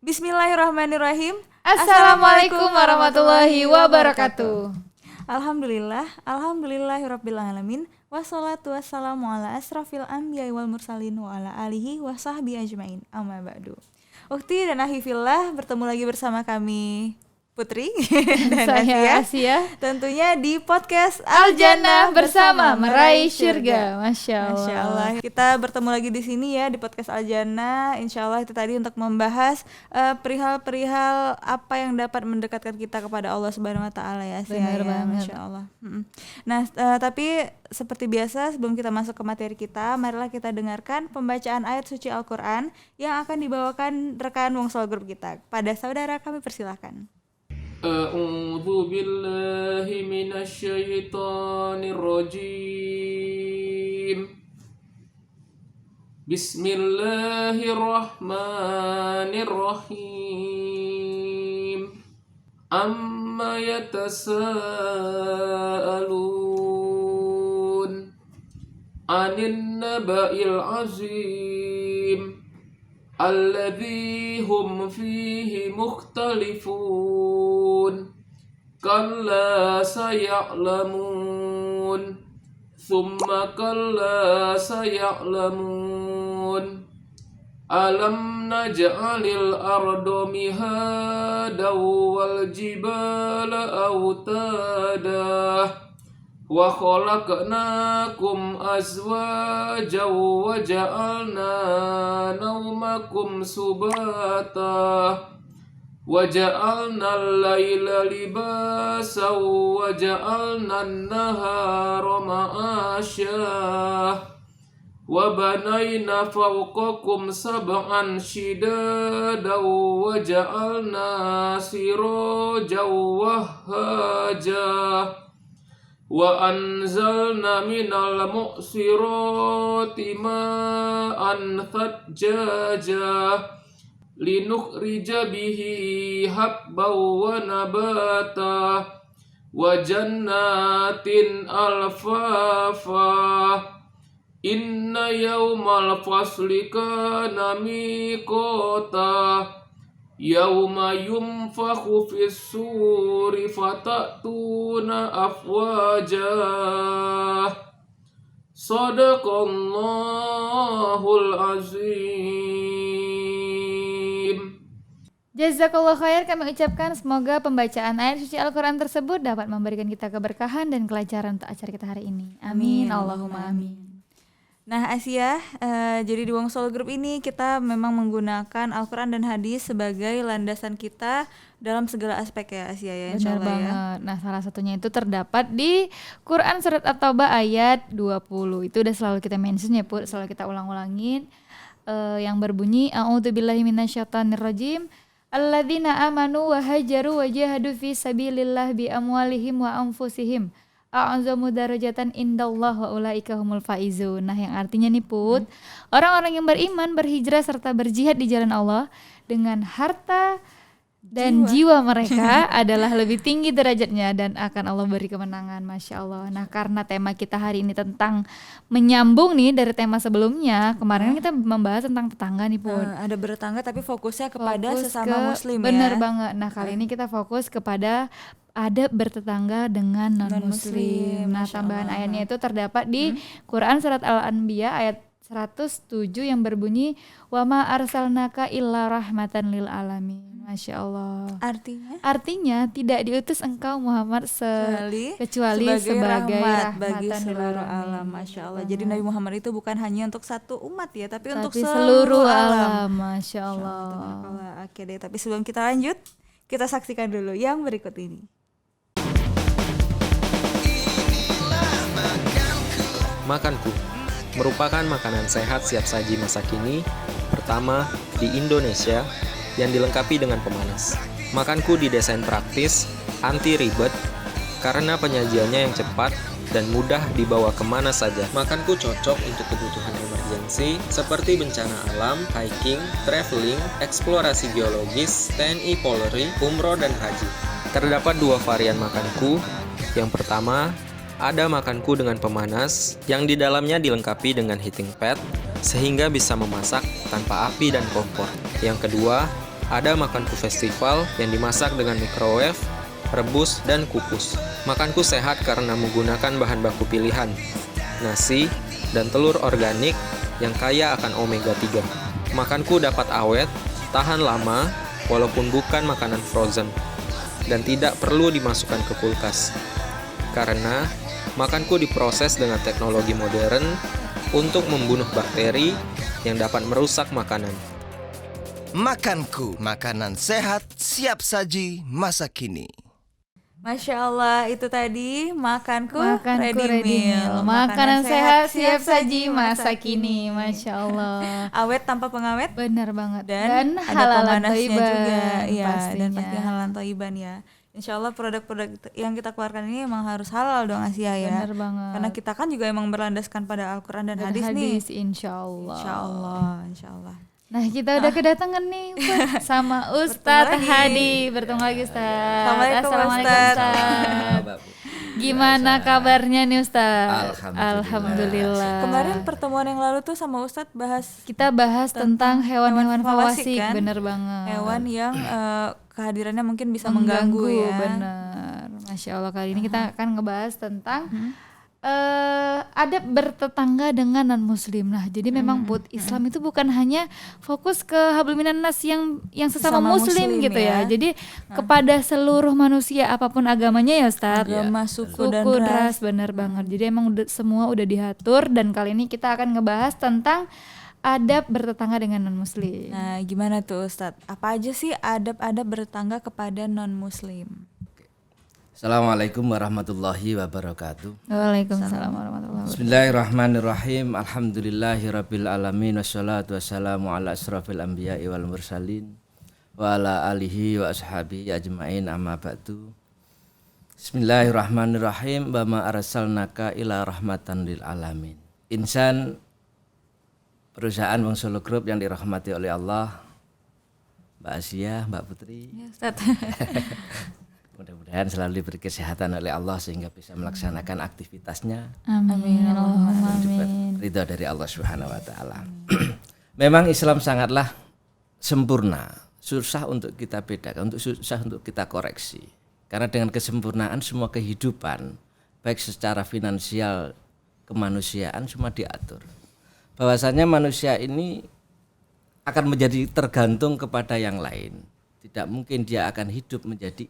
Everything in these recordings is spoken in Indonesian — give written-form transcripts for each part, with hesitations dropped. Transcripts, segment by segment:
Bismillahirrahmanirrahim. Assalamualaikum warahmatullahi wabarakatuh. Alhamdulillahirabbil alamin. Wassalatu wassalamu ala asrafil anbiya'i wal mursalin wa ala alihi wa sahbihi ajmain. Amma ba'du. Ukhti dan akhi fillah, bertemu lagi bersama kami Putri dan Saya Asia. Tentunya di podcast Al-Jannah bersama meraih syurga. Masya Allah. Kita bertemu lagi di sini ya di podcast Al-Jannah. Insya Allah itu tadi untuk membahas perihal-perihal apa yang dapat mendekatkan kita kepada Allah Subhanahu Wa Taala ya. Benar banget. Masya Allah. Nah, tapi seperti biasa sebelum kita masuk ke materi kita, marilah kita dengarkan pembacaan ayat suci Al-Quran yang akan dibawakan rekan Wongsol Group kita. Pada saudara kami persilahkan. A'udzu billahi minasy syaithanir rajim. Bismillahirrahmanirrahim. Amma yatasaalun 'anil naba'il 'azim alladzi hum fihi mukhtalifun kalla saya'lamun thumma kalla saya'lamun alam naj'alil arda mihadan wal jibala awtada wa khalaqnakum azwajan wa ja'alna naumakum subata wa ja'alna al-laila libasan wa ja'alna an-nahara ma'asya wa banayna fawqakum sab'an shidadan wa ja'alna sirajan wahhaja wa anzalna minal mu'sirati ma'an thajjaja linukhrija bihi habban wa nabata wa jannatin alfafa inna yawmal fasli kana miqata yauma yunfakhu fis suri fatatuna afwaja. Shadaqallahul azim. Jazakallah khair, kami ucapkan semoga pembacaan ayat suci Al-Quran tersebut dapat memberikan kita keberkahan dan kelancaran untuk acara kita hari ini. Amin. Allahumma amin. Nah Asia, jadi di Wongsol Group ini kita memang menggunakan Al-Quran dan hadis sebagai landasan kita dalam segala aspek ya Asia ya, Benar insyaallah banget. Nah salah satunya itu terdapat di Quran Surat At-Taubah ayat 20. Itu udah selalu kita mention ya Put, selalu kita ulang-ulangin, yang berbunyi A'udzubillahi minasyaitonirrajim alladzina amanu wa hajaru wa jahadu fi sabilillah bi amwalihim wa anfusihim a'zamu darajatan indallah wa ulaika humul faizun. Nah yang artinya nih Put, orang-orang yang beriman, berhijrah serta berjihad di jalan Allah dengan harta dan jiwa mereka adalah lebih tinggi derajatnya dan akan Allah beri kemenangan. Masya Allah. Nah karena tema kita hari ini tentang menyambung nih dari tema sebelumnya, kemarin kita membahas tentang tetangga nih Put. ada bertetangga tapi fokusnya kepada sesama muslim bener ya. banget. Nah kali ini kita fokus kepada ada bertetangga dengan non-muslim. Nah tambahan ayatnya itu terdapat di Quran Surat Al-Anbiya ayat 107 yang berbunyi wa ma arsalnaka illa rahmatan lil alamin. Masya Allah. Artinya tidak diutus engkau Muhammad kecuali sebagai rahmat bagi seluruh alam. Masya Allah. Jadi Nabi Muhammad itu bukan hanya untuk satu umat ya, tapi untuk seluruh alam. Masya Allah. Oke deh, tapi sebelum kita lanjut, kita saksikan dulu yang berikut ini. Makanku merupakan makanan sehat siap saji masa kini pertama di Indonesia yang dilengkapi dengan pemanas. Makanku didesain praktis, anti ribet, karena penyajiannya yang cepat dan mudah dibawa kemana saja. Makanku cocok untuk kebutuhan emergensi seperti bencana alam, hiking, traveling, eksplorasi geologis, TNI Polri, umroh dan haji. Terdapat dua varian makanku. Yang pertama, ada makanku dengan pemanas yang di dalamnya dilengkapi dengan heating pad sehingga bisa memasak tanpa api dan kompor. Yang kedua, Ada makanku festival yang dimasak dengan microwave, rebus, dan kukus. Makanku sehat karena menggunakan bahan baku pilihan, nasi, dan telur organik yang kaya akan omega 3. Makanku dapat awet, tahan lama, walaupun bukan makanan frozen, dan tidak perlu dimasukkan ke kulkas. Karena makanku diproses dengan teknologi modern untuk membunuh bakteri yang dapat merusak makanan. Makanku, makanan sehat, siap saji, masa kini. Masya Allah, itu tadi makanku, Ready meal. Makanan sehat siap saji masa kini. Masya Allah. Awet tanpa pengawet. Benar banget. Dan ada halalan pemanasnya thayyiban juga, ya, pastinya. dan pastinya halalan thayyiban ya. Insya Allah produk-produk yang kita keluarkan ini emang harus halal dong Asia ya. Benar banget. Karena kita kan juga emang berlandaskan pada Al-Quran dan hadis nih. Insya Allah. Insya Allah, Insya Allah. Nah kita udah kedatangan nih Ustaz, sama Ustadz Hadi. Bertemu lagi Ustaz. Assalamualaikum, Ustaz. Ustaz. Gimana kabarnya nih Ustaz? Alhamdulillah. Kemarin pertemuan yang lalu tuh sama Ustadz Kita bahas tentang hewan-hewan fawasik, fawasik, kan? bener banget. hewan yang kehadirannya mungkin bisa mengganggu ya. Bener. Masya Allah, kali ini kita akan ngebahas tentang adab bertetangga dengan non muslim. Nah jadi memang Put, Islam itu bukan hanya fokus ke hablum minan nas yang sesama Sesama muslim muslim gitu ya. ya. Jadi kepada seluruh manusia apapun agamanya ya Ustadz. Agama, suku, dan Suku, ras. bener banget. Jadi emang semua udah diatur, dan kali ini kita akan ngebahas tentang adab bertetangga dengan non muslim. Nah gimana tuh Ustadz? Apa aja sih adab-adab bertetangga kepada non muslim? Assalamualaikum warahmatullahi wabarakatuh. Waalaikumsalam warahmatullahi wabarakatuh. Bismillahirrahmanirrahim. Alhamdulillahirabbil alamin wassalatu wassalamu ala asrofil anbiya'i wal mursalin wa ala alihi wa ashabihi ajmain, amma ba'du. Bismillahirrahmanirrahim. Wa ma arsalnaka ila rahmatan lil alamin. Insan, perusahaan Bang Solo Group yang dirahmati oleh Allah, Mbak Asia, Mbak Putri, Ya Ustadz. mudah-mudahan selalu diberi kesehatan oleh Allah sehingga bisa melaksanakan aktivitasnya Amin. Allahumma dapat amin. ridha dari Allah Subhanahu wa taala. Memang Islam sangatlah sempurna, susah untuk kita bedakan, susah untuk kita koreksi. Karena dengan kesempurnaan semua kehidupan, baik secara finansial, kemanusiaan, semua diatur. Bahwasanya manusia ini akan menjadi tergantung kepada yang lain. Tidak mungkin dia akan hidup menjadi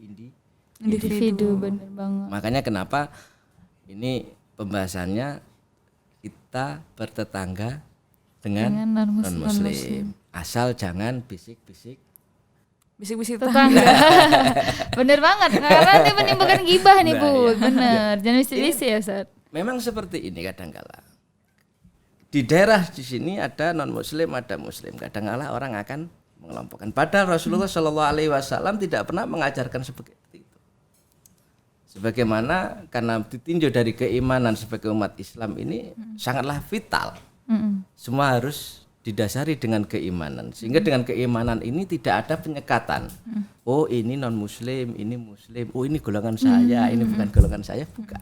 Individu, bener banget. Makanya kenapa ini pembahasannya kita bertetangga dengan non-muslim. Asal jangan bisik-bisik Bisik-bisik tetangga. Bener banget, karena nanti menimbulkan gibah nih Bu. Bener, jangan bisik-bisik ya Ustaz. Memang seperti ini kadang-kala. Di daerah di sini ada non-muslim, ada muslim. Kadang-kala orang akan mengelompokkan. Padahal Rasulullah Shallallahu Alaihi Wasallam tidak pernah mengajarkan seperti itu. Sebagaimana karena ditinjau dari keimanan sebagai umat Islam ini sangatlah vital. Semua harus didasari dengan keimanan. Sehingga dengan keimanan ini tidak ada penyekatan. Oh ini non-muslim, ini muslim. Oh ini golongan saya, ini bukan golongan saya, bukan.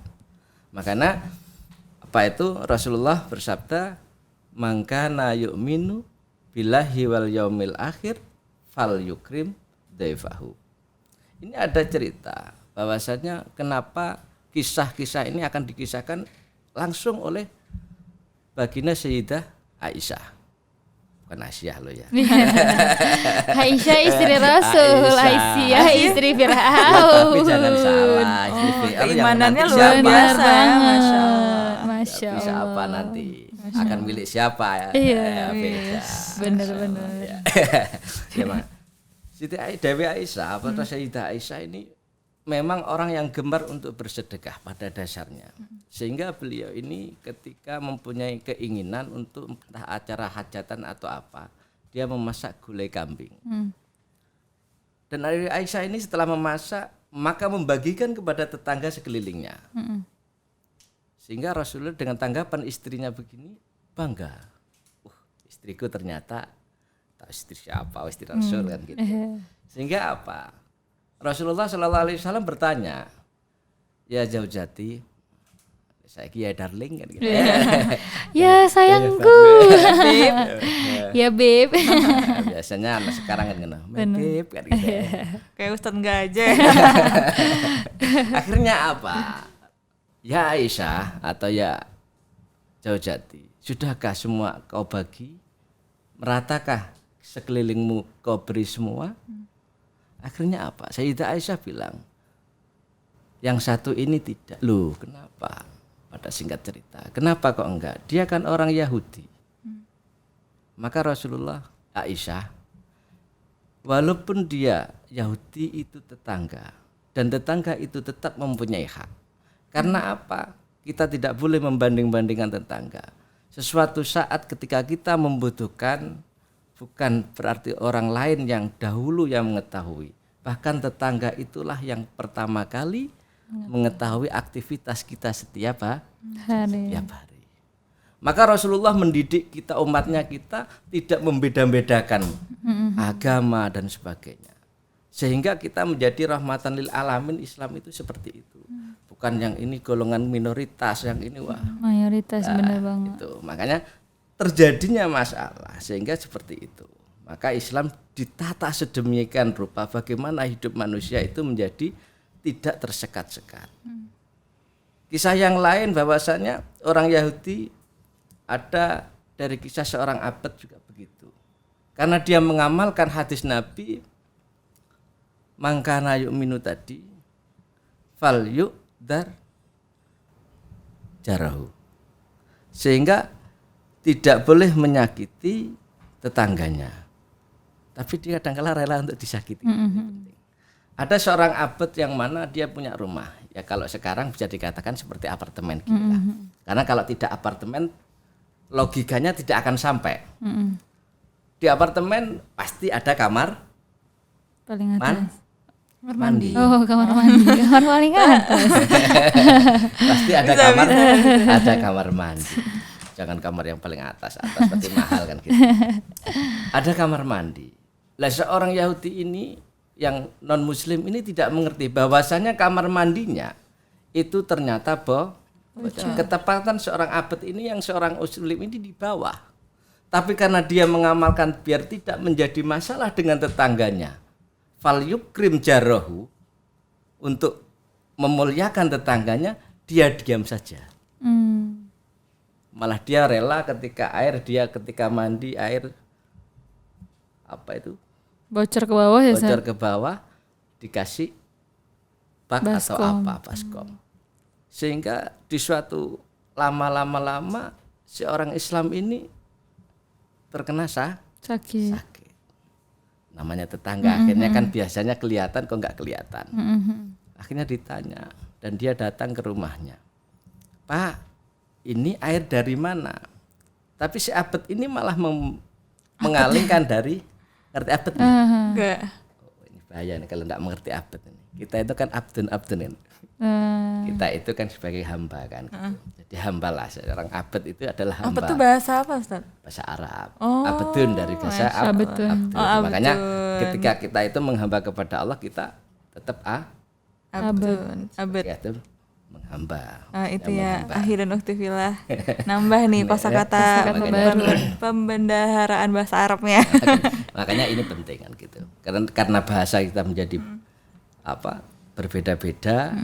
Makanya apa itu Rasulullah bersabda, "Mangkana yu'minu billahi wal yaumil akhir fal yukrim daifahu." Ini ada cerita bahwasanya kenapa kisah-kisah ini akan dikisahkan langsung oleh baginda Sayyidah Aisyah. Bukan Aisyah loh ya. Aisyah istri Rasul, Aisyah istri Fir'aun. Tapi jangan salah, istri Fir'aun yang keimanannya nanti luar siapa? biasa ya, Masya Allah. Masya Tapi Allah. siapa nanti? Akan milik siapa ya? Iya, beda. bener-bener. Ya, Mak. Siti Dewi Aisyah atau Sayyidah Aisyah ini memang orang yang gemar untuk bersedekah pada dasarnya. Sehingga beliau ini ketika mempunyai keinginan untuk entah acara hajatan atau apa, dia memasak gulai kambing. Dan Aisyah ini setelah memasak maka membagikan kepada tetangga sekelilingnya. Sehingga Rasulullah dengan tanggapan istrinya begini bangga. Istriku ternyata tahu istri siapa, istri Rasul kan gitu. Sehingga apa? Rasulullah SAW bertanya, ya zaujati, Saya ya darling kan gitu. Ya sayangku. Ya beb. Biasanya anak sekarang kan gitu. Beb kan gitu. Kayak Ustadz Gajah. Akhirnya apa? Ya Aisyah atau ya Zaujati, sudahkah semua kau bagi? Meratakah sekelilingmu kau beri semua? Akhirnya apa? Sayyidah Aisyah bilang, yang satu ini tidak. Loh, kenapa? Pada singkat cerita, kenapa kok enggak? Dia kan orang Yahudi. Maka Rasulullah, Aisyah, walaupun dia Yahudi itu tetangga, dan tetangga itu tetap mempunyai hak. Karena apa? Kita tidak boleh membanding-bandingkan tetangga. Sesuatu saat ketika kita membutuhkan, bukan berarti orang lain yang dahulu yang mengetahui. Bahkan tetangga itulah yang pertama kali mengetahui aktivitas kita setiap hari. Maka Rasulullah mendidik kita, umatnya kita tidak membeda-bedakan agama dan sebagainya. Sehingga kita menjadi rahmatan lil alamin. Islam itu seperti itu. Bukan yang ini golongan minoritas, yang ini wah mayoritas, benar banget. Itu. Makanya terjadinya masalah sehingga seperti itu. Maka Islam ditata sedemikian rupa bagaimana hidup manusia itu menjadi tidak tersekat-sekat. Kisah yang lain bahwasanya orang Yahudi ada dari kisah seorang abad juga begitu. Karena dia mengamalkan hadis Nabi mangkana yu'minu tadi fal yu'dar jarahu. Sehingga tidak boleh menyakiti tetangganya. Tapi dia kadang-kala rela untuk disakiti. Ada seorang abad yang mana dia punya rumah. Ya kalau sekarang bisa dikatakan seperti apartemen gitu lah. Karena kalau tidak apartemen logikanya tidak akan sampai. Di apartemen pasti ada kamar Paling atas. mandi. Oh, kamar mandi. Kamar paling atas. Pasti ada kamar mandi. Jangan kamar yang paling atas pasti mahal kan gitu. Ada kamar mandi. Lah seorang Yahudi ini yang non muslim ini tidak mengerti bahwasanya kamar mandinya itu ternyata ketepatan seorang abad ini yang seorang muslim ini di bawah. Tapi karena dia mengamalkan biar tidak menjadi masalah dengan tetangganya, fal yukrim jarahu, untuk memuliakan tetangganya, dia diam saja. Malah dia rela ketika mandi air apa itu Bocor ke bawah ya, bocor ke bawah dikasih bak atau apa baskom. Sehingga di suatu lama seorang Islam ini terkena sakit. Namanya tetangga, akhirnya kan biasanya kelihatan kok nggak kelihatan. Akhirnya ditanya dan dia datang ke rumahnya. Pak, ini air dari mana? Tapi si abad ini malah mengalingkan dari ngerti abad nih? Enggak. Oh, ini bahaya nih kalau nggak mengerti abad ini. Kita itu kan abdun ini. Kita itu kan sebagai hamba kan. Jadi hamba lah, seorang abad itu adalah hamba. Apa tuh bahasa apa, Ustaz? Bahasa Arab. Oh, abdun dari bahasa abdun. Makanya ketika kita itu menghamba kepada Allah, kita tetap abdun. ya, itu menghamba. Itu ya, akhir dan uktifillah. Nambah nih kosakata pembendaharaan bahasa Arabnya. Makanya ini penting kan gitu. Karena bahasa kita menjadi berbeda-beda,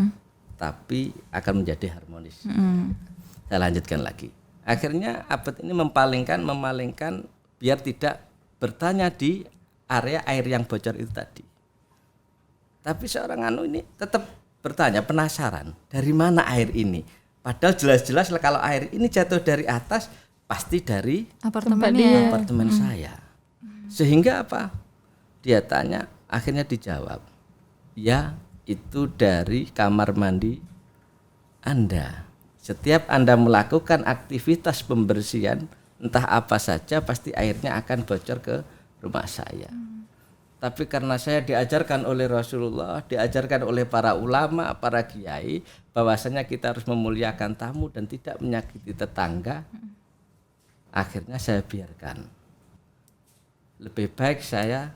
tapi akan menjadi harmonis. Saya lanjutkan lagi. Akhirnya abad ini memalingkan biar tidak bertanya di area air yang bocor itu tadi. Tapi seorang ini tetap bertanya, penasaran, dari mana air ini? Padahal jelas-jelas kalau air ini jatuh dari atas pasti dari apartemen saya. Sehingga apa? Dia tanya, akhirnya dijawab, ya itu dari kamar mandi Anda. Setiap Anda melakukan aktivitas pembersihan entah apa saja pasti airnya akan bocor ke rumah saya. Tapi karena saya diajarkan oleh Rasulullah, diajarkan oleh para ulama, para kiai, bahwasanya kita harus memuliakan tamu dan tidak menyakiti tetangga, akhirnya saya biarkan. Lebih baik saya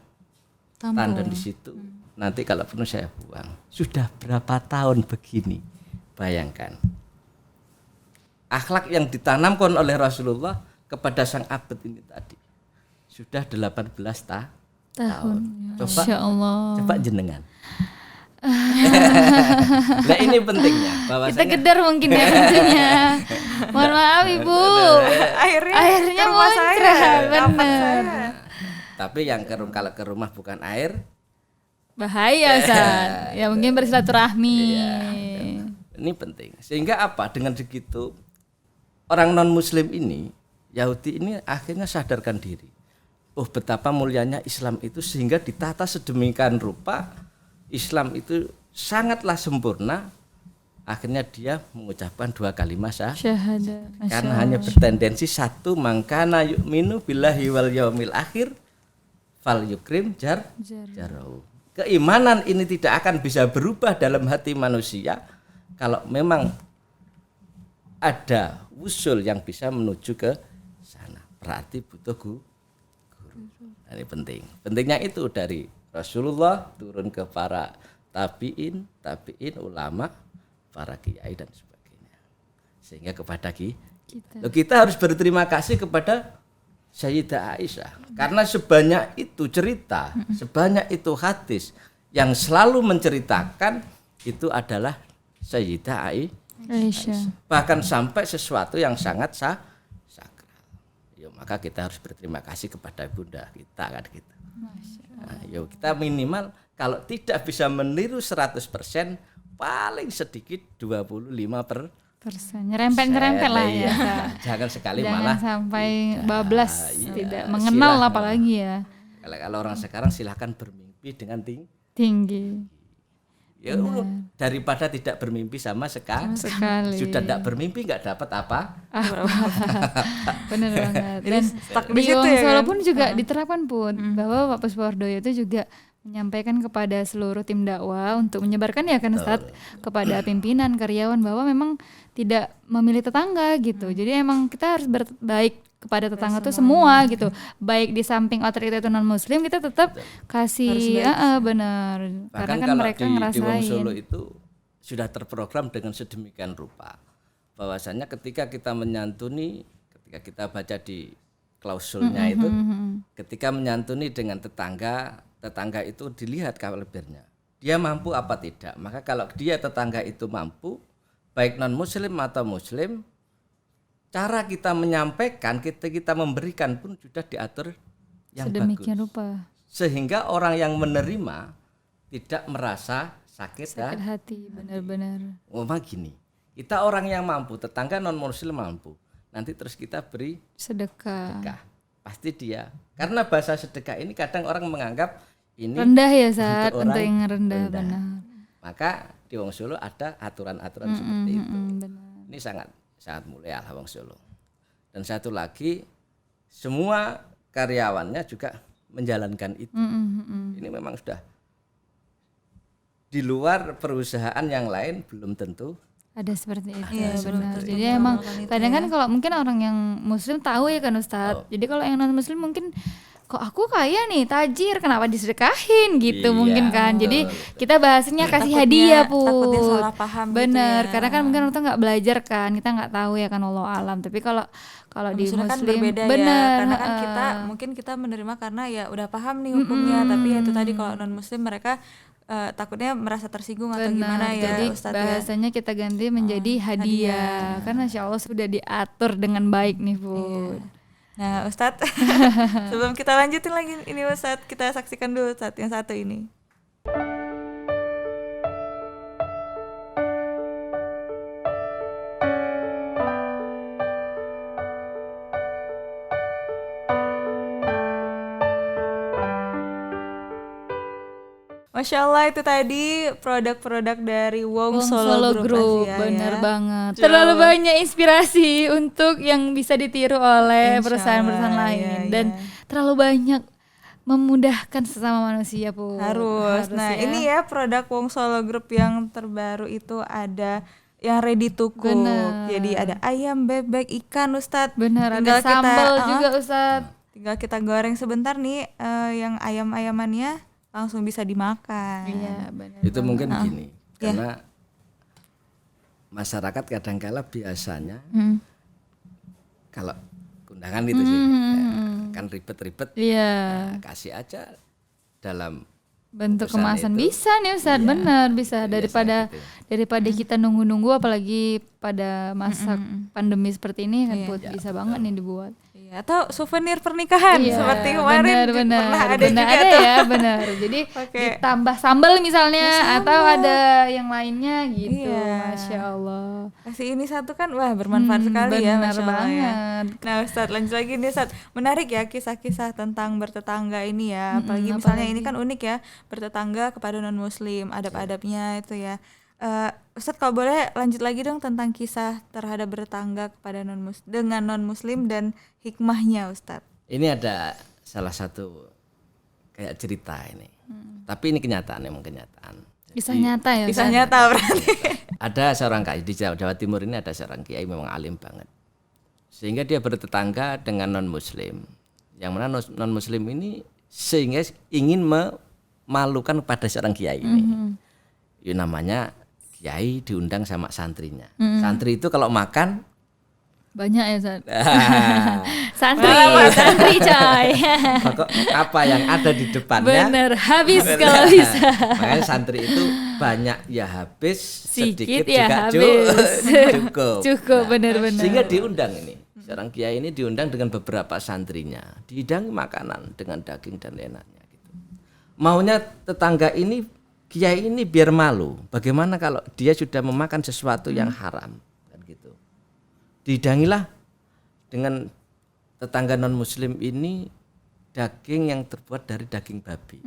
tandon di situ. Nanti kalau penuh saya buang. Sudah berapa tahun begini? Bayangkan. akhlak yang ditanamkan oleh Rasulullah kepada sang abad ini tadi sudah 18 tahun. Coba, Masya Allah. coba jenengan. Nah ini pentingnya Kita bahwasanya gedar mungkin ya pintunya. Mohon maaf Ibu. Airnya ke rumah saya, muncrat, kapan bener. saya. tapi yang kalau ke rumah bukan air, Bahaya Ustaz. Ya mungkin bersilaturahmi. ini penting. Sehingga apa? Dengan begitu orang non muslim ini, Yahudi ini akhirnya sadarkan diri. Oh betapa mulianya Islam itu sehingga ditata sedemikian rupa. Islam itu sangatlah sempurna. Akhirnya dia mengucapkan 2 kalimat Syahadah. Masya karena Allah. hanya bertendensi satu, mangkana yu'minu billahi wal yaumil akhir fal yukrim jarau. Keimanan ini tidak akan bisa berubah dalam hati manusia kalau memang ada usul yang bisa menuju ke sana. Berarti butuh guru. Nah, ini penting. Pentingnya itu dari Rasulullah turun ke para tabiin, ulama, para kiai dan sebagainya. Sehingga kepada kita harus berterima kasih kepada Sayyidah Aisyah karena sebanyak itu cerita, sebanyak itu hadis yang selalu menceritakan itu adalah Sayyidah Aisyah. bahkan sampai sesuatu yang sangat sakral. Ya, maka kita harus berterima kasih kepada bunda kita kan gitu. Nah, yuk kita minimal kalau tidak bisa meniru 100%, paling sedikit 25%. Nyerempet-nyerempet lah ya. Iya. Ustaz. Jangan sekali Jangan malah sampai tidak. bablas, Iya, tidak mengenal silahkan. apalagi ya. Kalau orang sekarang silahkan bermimpi dengan Tinggi. ya daripada tidak bermimpi sama sekali. Sudah tidak bermimpi nggak dapat apa. Bener banget. Dan stuck di di situ Wong ya Solo kan? pun juga diterapkan pun bahwa Pak Puspowardoyo itu juga menyampaikan kepada seluruh tim dakwah untuk menyebarkan ya kan Ustaz kepada pimpinan karyawan bahwa memang tidak memilih tetangga gitu. Jadi emang kita harus berbaik kepada tetangga tuh semua gitu. Baik di samping otoritas itu non muslim kita tetap kasih benar. Karena Bahkan kan kalau mereka di Wong ngerasain. Solo itu sudah terprogram dengan sedemikian rupa bahwasanya ketika kita menyantuni, ketika kita baca di klausulnya itu, ketika menyantuni dengan tetangga itu dilihat kalibernya, dia mampu apa tidak. Maka kalau dia tetangga itu mampu, baik non muslim atau muslim, cara kita menyampaikan, kita memberikan pun sudah diatur yang Sedemikian bagus. rupa. Sehingga orang yang menerima tidak merasa sakit hati benar-benar. Memang gini, kita orang yang mampu, tetangga non muslim mampu, nanti terus kita beri Sedekah. sedekah, pasti dia. Karena bahasa sedekah ini kadang orang menganggap ini Rendah ya saat orang untuk yang rendah benar. Maka di Wong Solo ada aturan-aturan seperti itu. Benar. Ini sangat mulia lah Wong Solo. Dan satu lagi, semua karyawannya juga menjalankan itu. Ini memang sudah di luar perusahaan yang lain belum tentu. Ada seperti itu. Iya, Benar. betul. Jadi emang Melakukan itu kadang ya. kan kalau mungkin orang yang muslim tahu ya kan Ustadz. Jadi kalau yang non muslim mungkin kok aku kaya nih tajir kenapa disedekahin gitu Iya, mungkin kan. Jadi kita bahasnya kasih Takutnya- hadiah Put. takutnya salah paham gitu Bener. ya. Karena kan mungkin orang tuh nggak belajar kan. Kita nggak tahu ya kan Allah alam. Tapi kalau di Maksudnya muslim kan berbeda bener. ya, karena kan kita mungkin kita menerima karena ya udah paham nih hukumnya, tapi ya itu tadi kalau non muslim mereka takutnya merasa tersinggung atau gimana ya Jadi Ustadz ya. bahasanya kita ganti menjadi hadiah. Karena Masya Allah sudah diatur dengan baik nih Put. Nah Ustadz, sebelum kita lanjutin lagi ini Ustadz, kita saksikan dulu Ustadz yang satu ini. Masya Allah itu tadi produk-produk dari Wong Solo Group, Asia, bener ya. banget. Terlalu banyak inspirasi untuk yang bisa ditiru oleh Insya perusahaan-perusahaan Allah, lain ya, dan terlalu banyak memudahkan sesama manusia Put. Harus. Nah ini ya produk Wong Solo Group yang terbaru itu ada yang ready to cook. Bener. Jadi ada ayam, bebek, ikan Ustadz. Bener, Tinggal ada sambal kita, juga Ustadz. Tinggal kita goreng sebentar nih yang ayam-ayamannya langsung bisa dimakan. Iya benar. Itu mungkin gini, Ya. karena masyarakat kadangkala biasanya Hmm. kalau undangan itu sih kan ribet-ribet, Iya. nah, kasih aja dalam Bentuk pesan kemasan itu. bisa nih Ustaz, benar bisa daripada kita nunggu-nunggu apalagi pada masa pandemi seperti ini kan Put, bisa banget nih dibuat. Iya, atau souvenir pernikahan Iya, seperti kemarin benar, pernah ada benar, juga ada tuh. ya, benar. Jadi Pakai ditambah sambal misalnya atau ada yang lainnya gitu. Iya. Masya Allah. kasih ini satu kan wah bermanfaat sekali ya, benar Masya Allah ya. banget. Nah Ustadz lanjut lagi nih Ustadz, menarik ya kisah-kisah tentang bertetangga ini ya, apalagi misalnya ini kan unik ya, bertetangga kepada non muslim, adab-adabnya itu ya. Ustadz kalau boleh lanjut lagi dong tentang kisah terhadap bertetangga kepada dengan non muslim dan hikmahnya Ustadz. Ini ada salah satu kayak cerita ini, tapi ini kenyataan, emang kenyataan. Kisah nyata ya Kisah Ustaz? nyata berarti. Ada seorang kiai di Jawa Timur ini, ada seorang kiai memang alim banget, sehingga dia bertetangga dengan non muslim, yang mana non muslim ini sehingga ingin memalukan pada seorang kiai ini. Ya, namanya kiai diundang sama santrinya. Santri itu kalau makan Banyak ya Ustaz? Santri coy. pokok apa yang ada di depannya Bener, habis kalau bisa. makanya santri itu banyak ya habis, sedikit ya juga habis. cukup. Cukup, bener-bener. Sehingga diundang ini, seorang kiai ini diundang dengan beberapa santrinya, dihidangi makanan dengan daging dan enaknya gitu. Maunya tetangga ini, kiai ini biar malu. Bagaimana kalau dia sudah memakan sesuatu yang haram kan gitu. Dihidangilah dengan tetangga non muslim ini daging yang terbuat dari daging babi.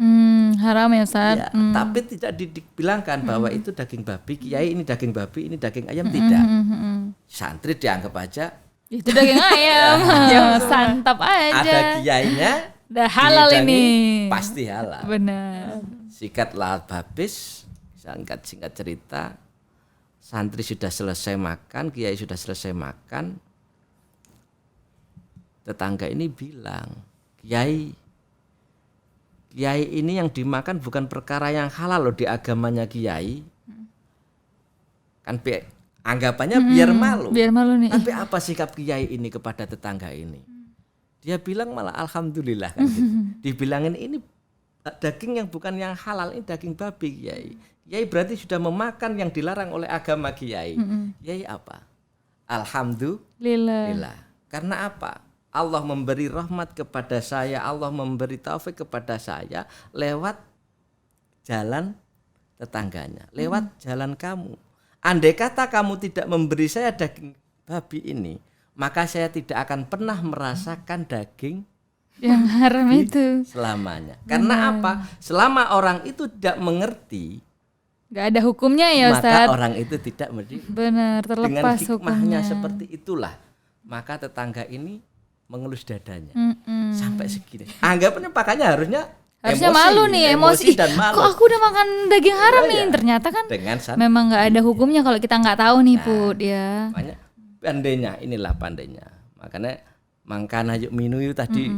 Haram ya Ustaz. Ya, tapi tidak dibilangkan bahwa itu daging babi, kiai ini daging babi, ini daging ayam, tidak. Santri dianggap aja Itu daging ayam. Santap aja. ada kiainya, Udah halal dihidangi, ini. pasti halal. Benar. Sikatlah habis, singkat cerita, santri sudah selesai makan, kiai sudah selesai makan, tetangga ini bilang, kiai ini yang dimakan bukan perkara yang halal loh di agamanya kiai. Kan anggapannya biar malu. Biar malu nih. Tapi apa sikap kiai ini kepada tetangga ini? Dia bilang malah alhamdulillah kan gitu. Dibilangin ini daging yang bukan yang halal, ini daging babi kiai. Kiai berarti sudah memakan yang dilarang oleh agama kiai. Kiai apa? Alhamdulillah. Karena apa? Allah memberi rahmat kepada saya, Allah memberi taufik kepada saya lewat jalan tetangganya, lewat jalan kamu. Andai kata kamu tidak memberi saya daging babi ini, maka saya tidak akan pernah merasakan daging Yang haram itu. selamanya. Karena apa? Selama orang itu tidak mengerti, Gak ada hukumnya ya Ustaz. maka orang itu tidak mengerti. Benar, Dengan terlepas hikmahnya hukumnya. seperti itulah, maka tetangga ini mengelus dadanya sampai segini. Anggapannya pakainya harusnya malu nih, emosi. dan malu. Kok aku udah makan daging haram nih? Ternyata kan Dengan memang nggak ada hukumnya kalau kita nggak tahu nih Put ya. Makanya inilah pandainya. Makanya mangkana yuk minu itu tadi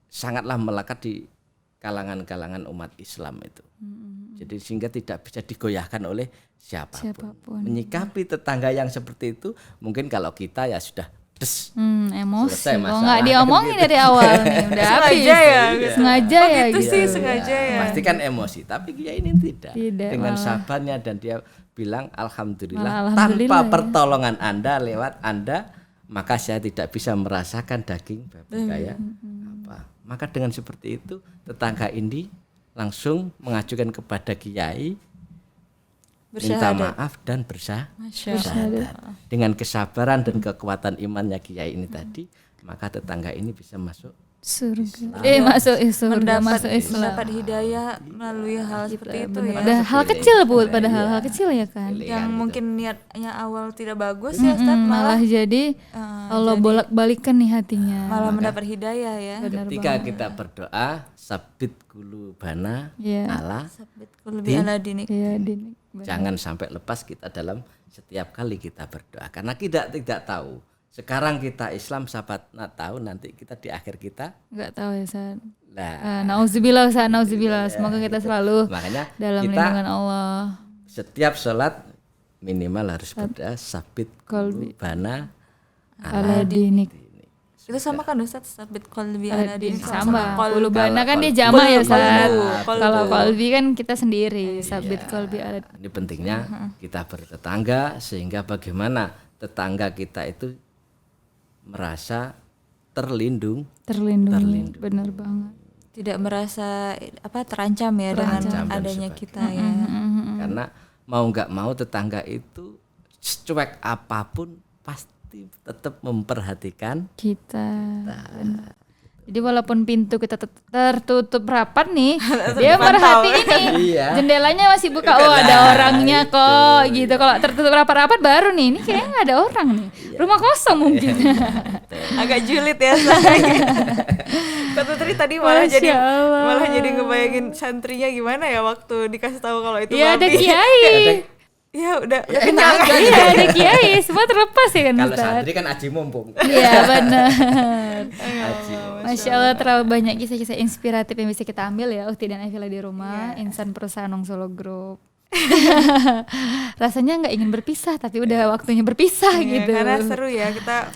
sangatlah melekat di kalangan-kalangan umat Islam itu. Jadi sehingga tidak bisa digoyahkan oleh siapapun. Menyikapi tetangga yang seperti itu, mungkin kalau kita ya sudah Emosi. Selesai Kalau masalah. nggak diomongin dari awal nih, udah habis. Sengaja ya, Sengaja ya itu gitu. sih sengaja ya. Pasti kan emosi, tapi dia ini tidak. Tidak, Dengan malah. sabarnya dan dia bilang alhamdulillah, Malah alhamdulillah tanpa ya. pertolongan Anda lewat Anda, maka saya tidak bisa merasakan daging babi kayak apa. Maka dengan seperti itu tetangga ini langsung mengajukan kepada kiai minta maaf dan bersyahadat. Dengan kesabaran dan kekuatan imannya kiai ini tadi, maka tetangga ini bisa masuk Surga. Masuk Islam. mendapat hidayah melalui hal seperti itu ya. Pada hal kecil Put, pada hal kecil ya kan. Yang mungkin niatnya awal tidak bagus ya Ustaz, Malah jadi Allah bolak-balikan nih hatinya. malah mendapat hidayah ya. ketika kita berdoa sabit qulubana Iya. ala Sabit lebih ala dinik. Iya, Din. jangan sampai lepas kita dalam setiap kali kita berdoa karena kita tidak tahu sekarang kita Islam sahabat tahu nanti kita di akhir kita Nggak tahu ya Ustaz. lah Nauzubillah Ustaz, nauzubillah. Semoga kita selalu makanya dalam kita lindungan Allah. setiap sholat minimal harus pada sabit Qalbi. bana ala dinik. Itu sama kan Ustaz, sabit qalbi ala dinik Sama. qalbi. Qulubana kan dia jama ya Ustaz. Qalbu. Kalau qalbi kan kita sendiri. Sabit qalbi ala. Ini pentingnya kita bertetangga sehingga bagaimana tetangga kita itu merasa terlindungi. Benar banget. Tidak merasa terancam ya dengan dan adanya sebagainya. kita ya. Karena mau nggak mau tetangga itu cuek apapun pasti tetap memperhatikan Kita. Benar. Jadi walaupun pintu kita tertutup rapat nih, dia merhatiin nih. Iya. Jendelanya masih buka, oh ada orangnya kok gitu. Kalau tertutup rapat-rapat baru nih, ini kayaknya nggak ada orang nih. Rumah kosong mungkin. Agak julid ya saya. Kak Tutri tadi malah jadi ngebayangin santrinya gimana ya waktu dikasih tahu kalau itu Iya ada babi. kiai. Ya udah enak aja. Iya ada kiai, semua terlepas ya kan kalau Ustaz. santri kan aji mumpung. Iya benar. Aji. Masya Allah terlalu banyak kisah-kisah inspiratif yang bisa kita ambil ya Ukti dan Evila di rumah. Insan Perusahaan Wong Solo Group. Rasanya nggak ingin berpisah tapi udah waktunya berpisah gitu. Karena seru ya kita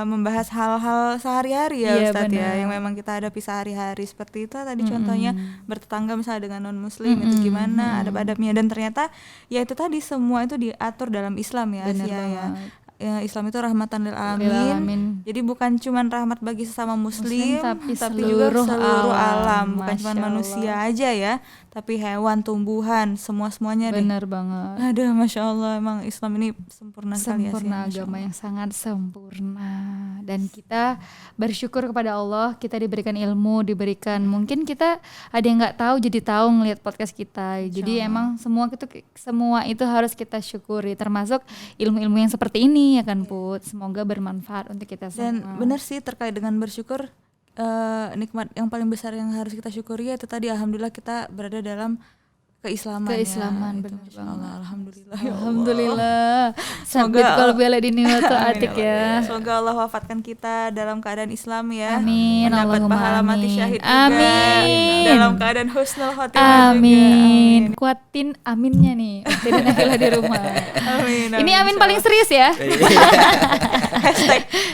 membahas hal-hal sehari-hari ya Iya, Ustadz benar. ya yang memang kita hadapi sehari-hari seperti itu tadi contohnya bertetangga misalnya dengan non muslim itu gimana adab-adabnya dan ternyata ya itu tadi semua itu diatur dalam Islam ya Benar Asia ya. banget. Ya, Islam itu rahmatan lil Lil alamin. alamin. Jadi bukan cuman rahmat bagi sesama muslim, tapi juga seluruh seluruh alam. alam, bukan cuma Masya manusia aja ya, tapi hewan, tumbuhan, semuanya deh. Benar banget. Aduh, masya Allah, emang Islam ini sempurna sekali ya. Sempurna agama yang sangat sempurna. Dan kita bersyukur kepada Allah, kita diberikan ilmu, diberikan mungkin kita ada yang nggak tahu jadi tahu ngelihat podcast kita. Jadi emang semua itu harus kita syukuri, termasuk ilmu-ilmu yang seperti ini ya kan Put. Semoga bermanfaat untuk kita Dan semua. benar sih terkait dengan bersyukur, nikmat yang paling besar yang harus kita syukuri itu tadi alhamdulillah kita berada dalam keislaman Keislaman, ya. benar Masya Allah, alhamdulillah ya Allah. Alhamdulillah. Semoga Sabit qalbi ala dini wa ta'atik Amin ya. Semoga Allah wafatkan kita dalam keadaan Islam ya. Amin, Mendapat Allahumma pahala mati amin. syahid juga. Amin. Dalam keadaan husnul khotimah juga. Amin. Kuatin aminnya nih. Ukti dan Evila di rumah. Amin. Ini amin paling serius ya.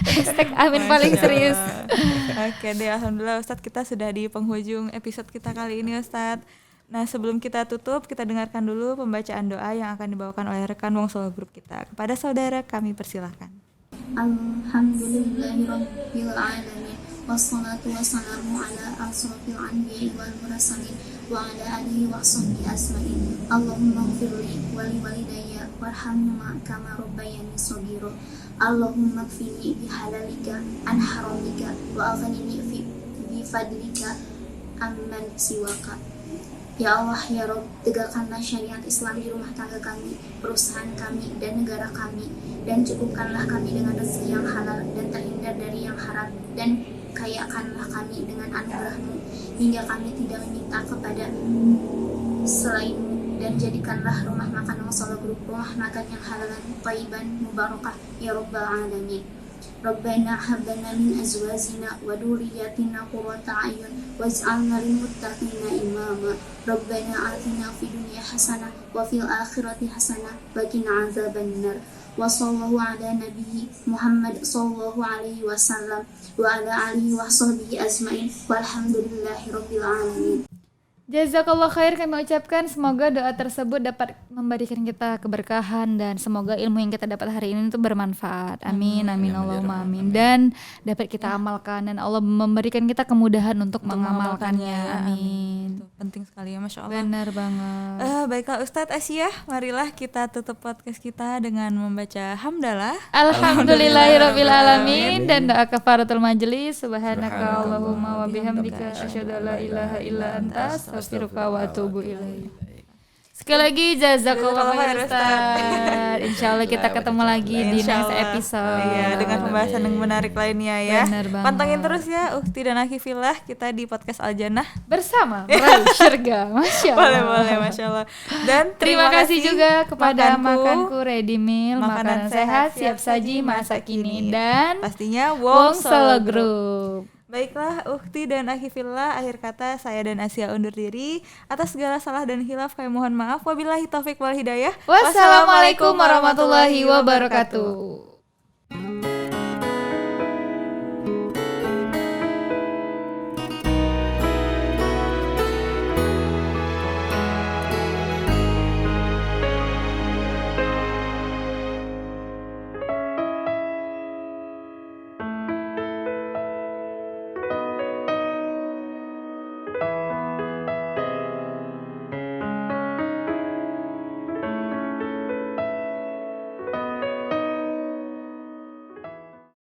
Hashtag amin paling serius. Oke deh, alhamdulillah Ustadz kita sudah di penghujung episode kita kali ini Ustadz. Nah sebelum kita tutup, kita dengarkan dulu pembacaan doa yang akan dibawakan oleh rekan Wong Solo Group kita. Kepada saudara kami persilahkan. Alhamdulillahirabbil alamin. Wassalatu wassalamu ala asrofil anbiya'i wal mursalin wa ala alihi wa sahbihi asma'in. Allahumma ighfirli wa li walidayya warhamhuma kama rabbayani shaghira. Allahumma kfini bihalalika an haramika wa aghnini bi fadlika amman siwaka. Ya Allah, ya Rabb, tegakkanlah syariat Islam di rumah tangga kami, perusahaan kami, dan negara kami, dan cukupkanlah kami dengan rezeki yang halal dan terhindar dari yang haram, dan kayakanlah kami dengan anugerah-Mu, hingga kami tidak meminta kepada selain-Mu, dan jadikanlah rumah makan Wong Solo Group rumah makan yang halalan, thayyiban, mubarakah, ya Rabbal Alamin. Rabbana hab lana min azwajina wa dhurriyyatina qurrata a'yun waj'alna lil muttaqina imama. Rabbana atina fid dunya hasanah wa fil akhirati hasanah wa qina adzabannar. Wa sallallahu ala nabiyyi Muhammad sallallahu alaihi wasallam wa ala alihi wa sahbihi ajmain. Walhamdulillahirabbil alamin. Jazakallah khair kami ucapkan, semoga doa tersebut dapat memberikan kita keberkahan dan semoga ilmu yang kita dapat hari ini itu bermanfaat. Amin, amin, Allahumma amin. Dan dapat kita amalkan dan Allah memberikan kita kemudahan untuk mengamalkannya. Amin. Itu penting sekali ya, Masya Allah. Benar banget. Baiklah Ustadz Asia, marilah kita tutup podcast kita dengan membaca hamdalah. Alhamdulillahirabbil alamin dan doa kafaratul majelis. Subhanaka Allahumma wa bihamdika asyhadu an la ilaha illa anta astaghfiruka wa atubu ilaik. Sekali lagi jazakallahu khair Ustaz. Insyaallah kita ketemu lagi di next episode. Iya, dengan pembahasan yang menarik lainnya ya. Benar banget. Pantengin terus ya Ukti dan Akifillah kita di podcast Al Jannah. Bersama meraih syurga. Masya Allah. Boleh, Masya Allah. Dan Terima kasih juga kepada Makanku, Makanku Ready Meal, makanan sehat, siap saji, masa kini dan pastinya Wong Wong Solo Group. Baiklah, Ukti dan Akhifillah, akhir kata saya dan Asia undur diri. Atas segala salah dan hilaf kami mohon maaf. Wabillahi taufik wal hidayah. Wassalamualaikum warahmatullahi wabarakatuh.